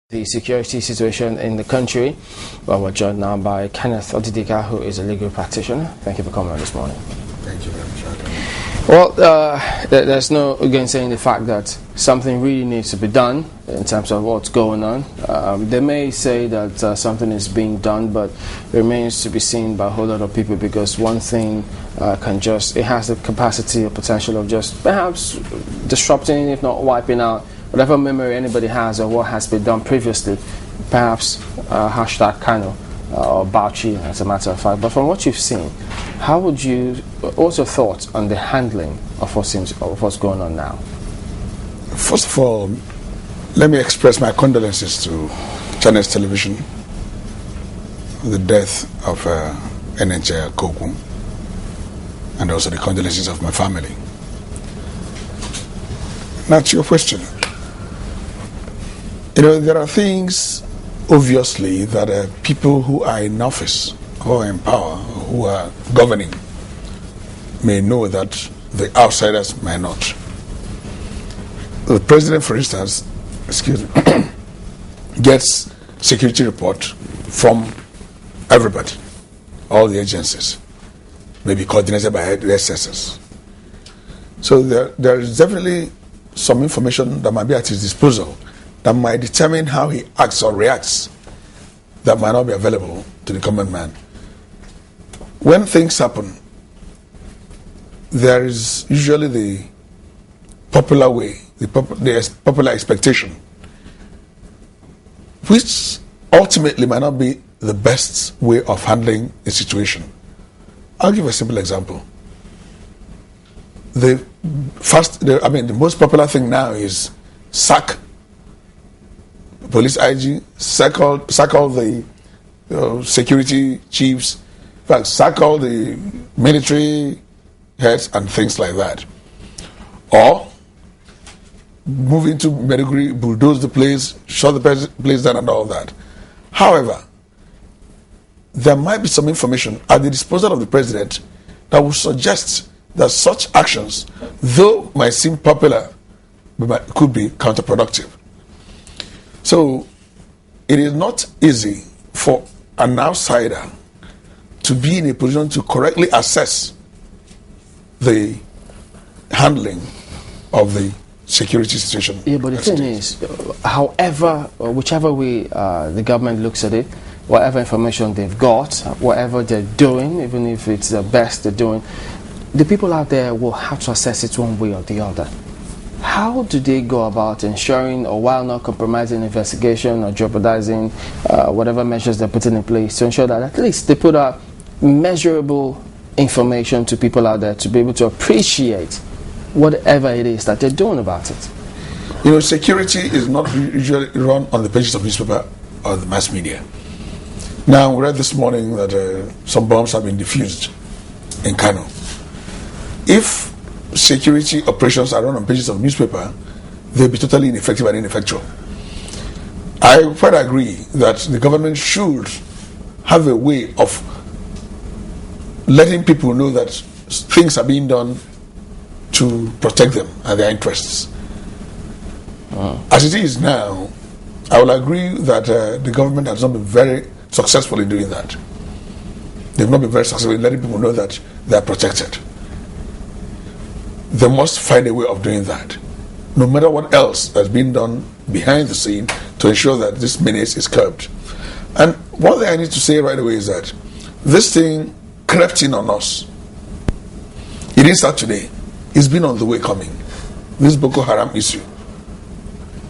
The security situation in the country. Well, we're joined now by Kenneth Odidika, who is a legal practitioner. Thank you for coming on this morning. Thank you very much. Well, there's no gainsaying the fact that something really needs to be done in terms of what's going on. They may say that something is being done, but it remains to be seen by a whole lot of people, because one thing it has the capacity or potential of just perhaps disrupting, if not wiping out, whatever memory anybody has of what has been done previously, perhaps hashtag Kano or Bauchi, as a matter of fact. But from what you've seen, what's your thoughts on the handling of what's going on now? First of all, let me express my condolences to Channels Television for the death of NHA Koku, and also the condolences of my family. Now to your question. There are things, obviously, that people who are in office, who are in power, who are governing, may know that the outsiders may not. The president, for instance, gets security report from everybody, all the agencies, maybe coordinated by the SSS. So there is definitely some information that might be at his disposal that might determine how he acts or reacts, that might not be available to the common man. When things happen, there is usually the popular way, the popular expectation, which ultimately might not be the best way of handling a situation. I'll give a simple example. The most popular thing now is sack police IG, sack all the security chiefs, in fact, sack all the military heads and things like that. Or move into Meduguri, bulldoze the place, shut the place down and all that. However, there might be some information at the disposal of the president that would suggest that such actions, though might seem popular, could be counterproductive. So, it is not easy for an outsider to be in a position to correctly assess the handling of the security situation. Yeah, but the thing is, whichever way the government looks at it, whatever information they've got, whatever they're doing, even if it's the best they're doing, the people out there will have to assess it one way or the other. How do they go about ensuring, or while not compromising investigation or jeopardizing whatever measures they're putting in place, to ensure that at least they put out measurable information to people out there to be able to appreciate whatever it is that they're doing about it? Security is not usually run on the pages of newspaper or the mass media. Now, we read this morning that some bombs have been defused in Kano. If security operations are run on pages of newspaper, they'll be totally ineffective and ineffectual. I quite agree that the government should have a way of letting people know that things are being done to protect them and their interests. As it is now, I will agree that the government has not been very successful in doing that. They've not been very successful in letting people know that they are protected. They must find a way of doing that, no matter what else has been done behind the scene to ensure that this menace is curbed. And one thing I need to say right away is that this thing crept in on us. It didn't start today. It's been on the way coming. This Boko Haram issue.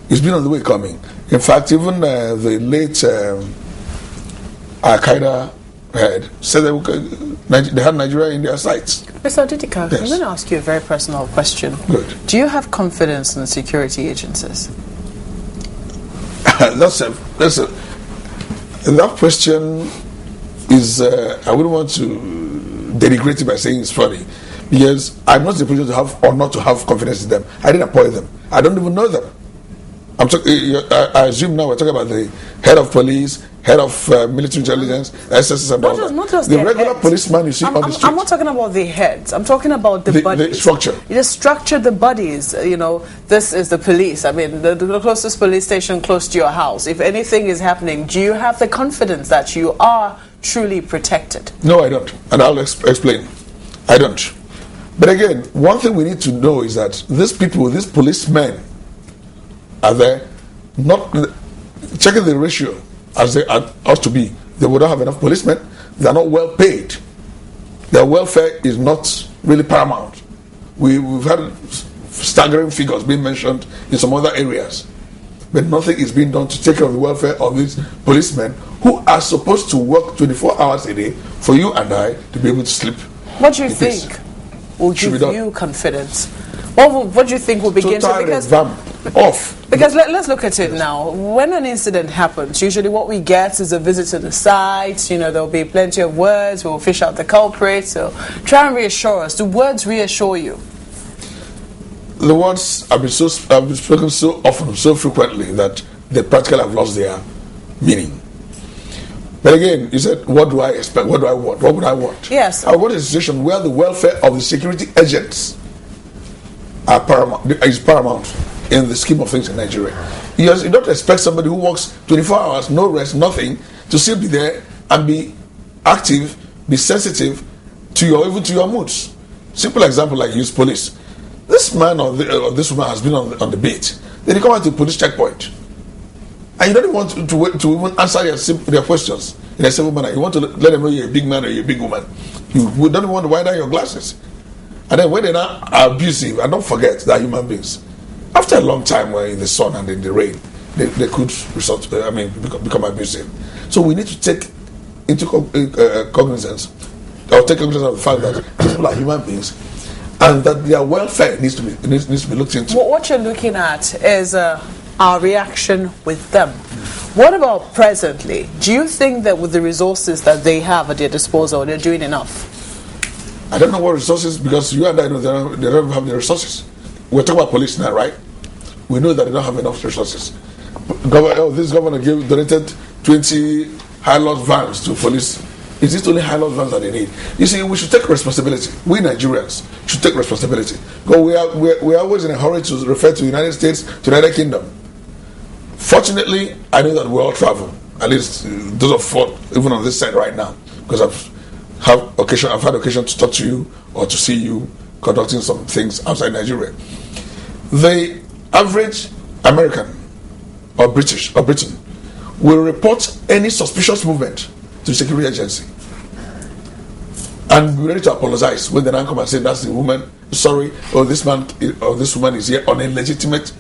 It's been on the way coming. In fact, even the late Al-Qaeda head said they had Nigeria in their sights. Mr. Odidika, yes. I'm going to ask you a very personal question. Good. Do you have confidence in the security agencies? That question is, I wouldn't want to denigrate it by saying it's funny, because I'm not in a position to have or not to have confidence in them. I didn't appoint them. I don't even know them. I assume now we're talking about the head of police, head of military intelligence, SSS, and all that. Not just the regular policeman you see on the street. I'm not talking about the heads. I'm talking about the bodies. The structure. The structure, the bodies. This is the police. I mean, the closest police station close to your house. If anything is happening, do you have the confidence that you are truly protected? No, I don't. And I'll explain. I don't. But again, one thing we need to know is that these people, these policemen, are there not checking the ratio as they ought to be. They would not have enough policemen. They are not well paid. Their welfare is not really paramount. We've had staggering figures being mentioned in some other areas, but nothing is being done to take care of the welfare of these policemen who are supposed to work 24 hours a day for you and I to be able to sleep. What do you think will give you confidence? What do you think will begin to... Because let's look at it now. When an incident happens, usually what we get is a visit to the site. There'll be plenty of words. We'll fish out the culprit. So try and reassure us. Do words reassure you? The words have been spoken so often, so frequently, that they practically have lost their meaning. But again, you said, what do I expect? What do I want? What would I want? Yes. I want a situation where the welfare of the security agents is paramount in the scheme of things in Nigeria. You don't expect somebody who works 24 hours, no rest, nothing, to still be there and be active, be sensitive even to your moods. Simple example, like use police. This man or this woman has been on the beat. Then you come out to the police checkpoint, and you don't even want to even answer their questions in a civil manner. You want to let them know you're a big man or you're a big woman. You don't even want to wind down your glasses. And then when they're not abusive, and don't forget that human beings, after a long time in the sun and in the rain, they could become abusive. So we need to take into cognizance of the fact that people are human beings, and that their welfare needs to be looked into. What you're looking at is our reaction with them. What about presently? Do you think that with the resources that they have at their disposal, they're doing enough? I don't know what resources, because you and I know they don't have the resources. We're talking about police now, right? We know that they don't have enough resources. This governor donated 20 high-loss vans to police. Is it only high-loss vans that they need? You see, we should take responsibility. We Nigerians should take responsibility. Because we are always in a hurry to refer to the United States, to the United Kingdom. Fortunately, I know that we all travel. At least those of us, even on this side right now, because I've had occasion to talk to you or to see you conducting some things outside Nigeria. The average American or British or Britain will report any suspicious movement to the security agency and be ready to apologize when they now come and say that's the woman, sorry, or this man or this woman is here on a legitimate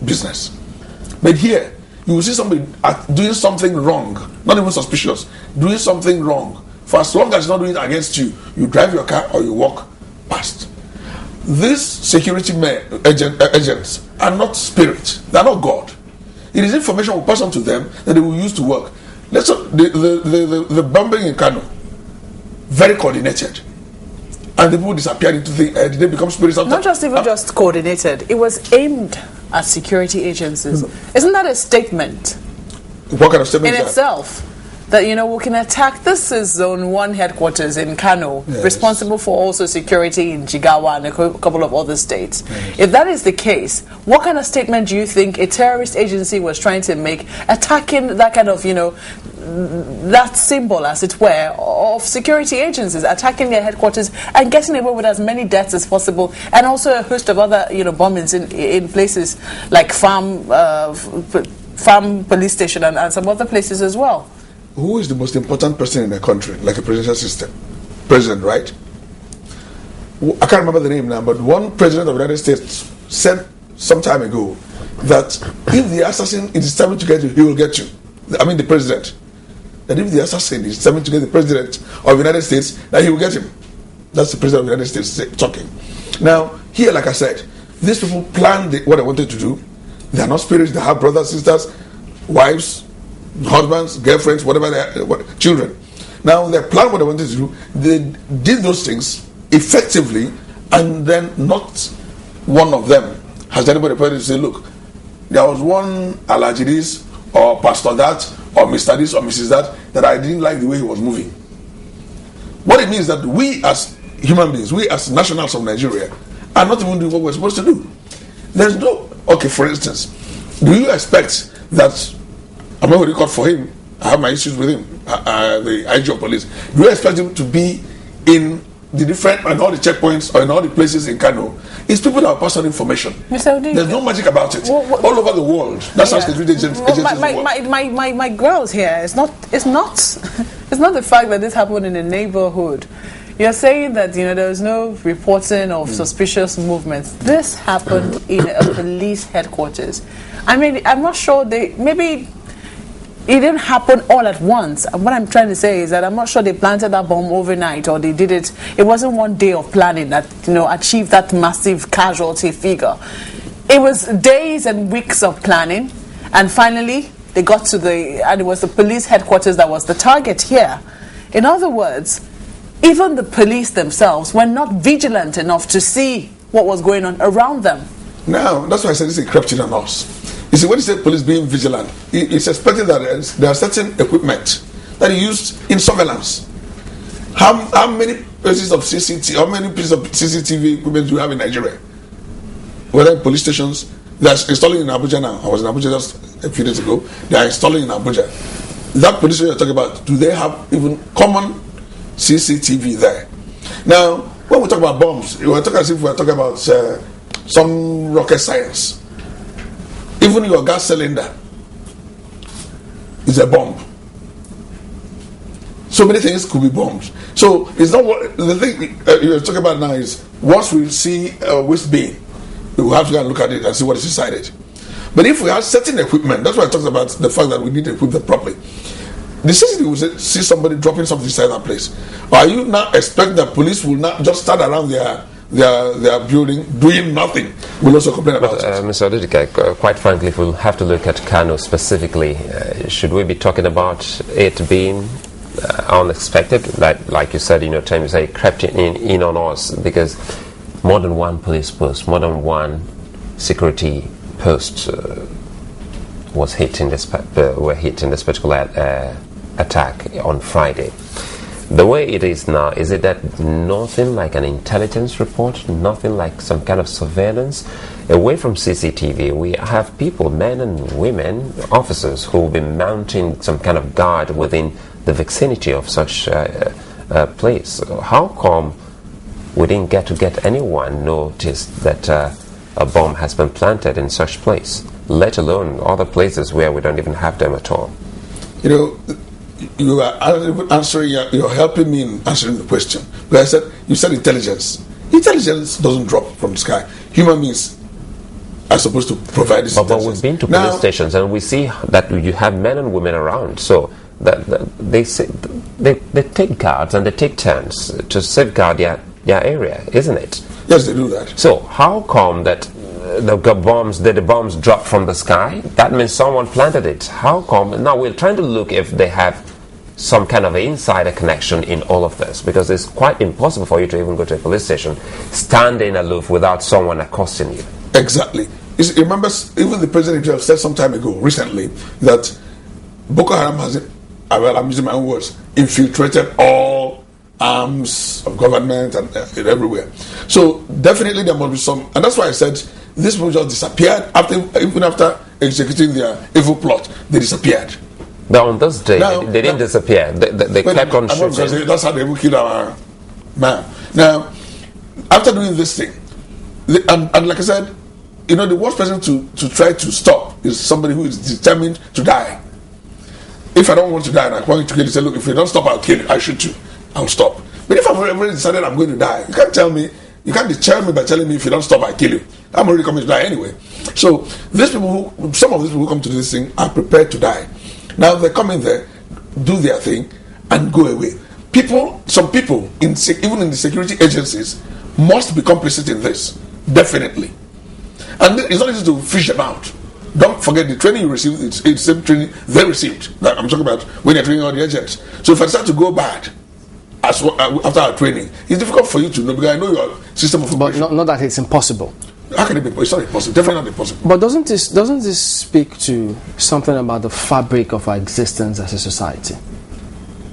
business. But here, you will see somebody doing something wrong, not even suspicious, doing something wrong. For as long as it's not doing it against you, you drive your car or you walk past. These security agents are not spirit. They are not God. It is information we pass on to them that they will use to work. The bombing in Kano, very coordinated. And the people disappeared into the air. Did they become spirits? Not just just coordinated. It was aimed at security agencies. Isn't that a statement? What kind of statement in is that? Itself? That, we can attack. This is Zone 1 headquarters in Kano, yes, responsible for also security in Jigawa and a couple of other states. Yes. If that is the case, what kind of statement do you think a terrorist agency was trying to make, attacking that kind of, that symbol, as it were, of security agencies, attacking their headquarters and getting away with as many deaths as possible, and also a host of other, bombings in places like Farm Police Station and some other places as well? Who is the most important person in the country, like a presidential system? President, right? I can't remember the name now, but one president of the United States said some time ago that if the assassin is determined to get you, he will get you. I mean the president. That if the assassin is determined to get the president of the United States, that he will get him. That's the president of the United States talking. Now, here, like I said, these people planned what they wanted to do. They are not spirits. They have brothers, sisters, wives, husbands, girlfriends, whatever they are, children. Now they planned what they wanted to do. They did those things effectively, and then not one of them has anybody prepared to say, look, there was one Alhaji this, or Pastor that, or Mr. this, or Mrs. that I didn't like the way he was moving. What it means is that we as human beings, we as nationals of Nigeria, are not even doing what we're supposed to do. There's no, okay, for instance, do you expect that, I'm not going to record for him, I have my issues with him, the IG of police, do you expect him to be in the different, and all the checkpoints, or in all the places in Kano? It's people that have personal information. Mr. Odidika, there's no magic about it. All over the world. That's how security agencies work. My grounds here, it's not the fact that this happened in a neighborhood. You're saying that there was no reporting of suspicious movements. This happened in a police headquarters. I mean, I'm not sure maybe it didn't happen all at once. What I'm trying to say is that I'm not sure they planted that bomb overnight, or they did it. It wasn't one day of planning that achieved that massive casualty figure. It was days and weeks of planning, and finally they got to and it was the police headquarters that was the target here. In other words, even the police themselves were not vigilant enough to see what was going on around them. Now, that's why I said this is encrypting on us. You see, when you say police being vigilant, it's expecting that there are certain equipment that are used in surveillance. How many pieces of CCTV equipment do you have in Nigeria? Whether in police stations, they're installing in Abuja now. I was in Abuja just a few days ago. They are installing in Abuja. That police station you're talking about, do they have even common CCTV there? Now, when we talk about bombs, we're talking as if we're talking about some rocket science. Even your gas cylinder is a bomb. So many things could be bombs. So it's not what the thing you're talking about now is, once we see a waste bin, we will have to go and look at it and see what is inside it. But if we have certain equipment, that's why I talked about the fact that we need to equip them properly. The CCTV will see somebody dropping something inside that place. Or are you now expecting that police will not just stand around their building doing nothing? We'll also complain about it. Mr. Odidika, quite frankly, if we'll have to look at Kano specifically, should we be talking about it being unexpected? Like you said in your time, you say it crept in on us, because more than one police post, more than one security post were hit in this particular attack on Friday. The way it is now, is it that nothing like an intelligence report, nothing like some kind of surveillance? Away from CCTV, we have people, men and women, officers, who will be mounting some kind of guard within the vicinity of such a place. How come we didn't get anyone notice that a bomb has been planted in such place, let alone other places where we don't even have them at all? You are answering, you're helping me in answering the question. But you said intelligence. Intelligence doesn't drop from the sky. Human beings are supposed to provide this intelligence. But we've been to police stations and we see that you have men and women around. So that they take guards and they take turns to safeguard their area, isn't it? Yes, they do that. So how come that the bombs dropped from the sky? That means someone planted it. How come? Now we're trying to look if they have some kind of insider connection in all of this, because it's quite impossible for you to even go to a police station standing aloof without someone accosting you. Exactly. Remember, even the president himself said some time ago, recently, that Boko Haram has, I'm using my own words, infiltrated all arms of government and everywhere. So definitely there must be some, and that's why I said this people just disappeared even after executing their evil plot. They disappeared. Now on this day, they didn't disappear. They kept on shooting. That's how they will kill our man. Now, after doing this thing, and like I said, the worst person to try to stop is somebody who is determined to die. If I don't want to die and I want you to kill you, say, look, if you don't stop, I'll kill you. I shoot you. I'll stop. But if I've already decided I'm going to die, you can't deter me by telling me if you don't stop, I kill you. I'm already coming to die anyway. So some of these people who come to this thing are prepared to die. Now they come in there, do their thing, and go away. Some people, even in the security agencies, must be complicit in this, definitely. And it's not easy to fish them out. Don't forget the training you received, it's the same training they received. I'm talking about when you're training all the agents. So if I start to go bad after our training, it's difficult for you to know, because I know your system of operation. But not that it's impossible. How can it be possible? It's not impossible. Definitely not impossible. But doesn't this speak to something about the fabric of our existence as a society?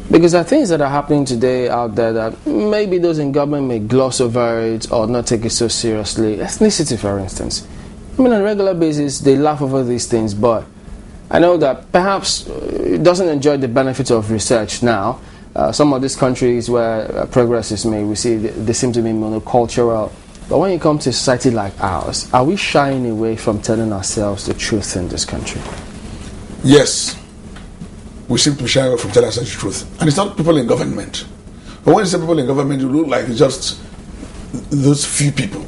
Because there are things that are happening today out there that maybe those in government may gloss over it or not take it so seriously. Ethnicity, for instance. I mean, on a regular basis, they laugh over these things, but I know that perhaps it doesn't enjoy the benefits of research now. Some of these countries where progress is made, we see they seem to be monocultural. But when you come to a society like ours, are we shying away from telling ourselves the truth in this country? Yes. We seem to be shying away from telling ourselves the truth. And it's not people in government. But when you say people in government, you look like just those few people.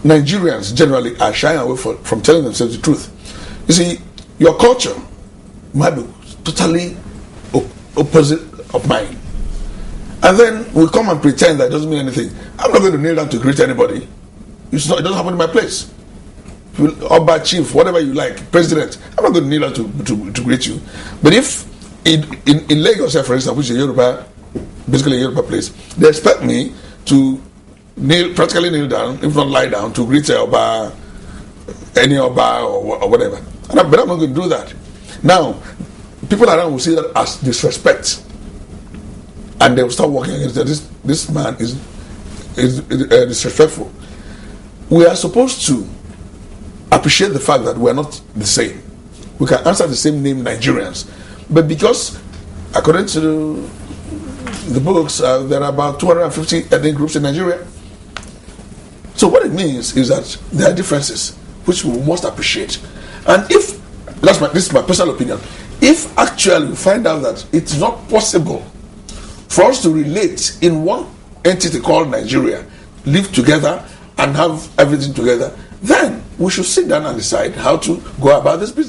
Nigerians generally are shying away from telling themselves the truth. You see, your culture might be totally opposite of mine. And then we come and pretend that it doesn't mean anything. I'm not going to kneel down to greet anybody. It doesn't happen in my place. Oba, chief, whatever you like, president, I'm not going to kneel down to greet you. But if in Lagos, for instance, which is basically a Yoruba place, they expect me to practically kneel down, if not lie down, to greet Oba, any Oba or whatever. But I'm not going to do that. Now, people around will see that as disrespect. And they will start working against that. This man is disrespectful. We are supposed to appreciate the fact that we are not the same. We can answer the same name, Nigerians. But because, according to the books, there are about 250 ethnic groups in Nigeria. So what it means is that there are differences which we must appreciate. And if, this is my personal opinion, if actually we find out that it's not possible for us to relate in one entity called Nigeria, live together and have everything together, then we should sit down and decide how to go about this business.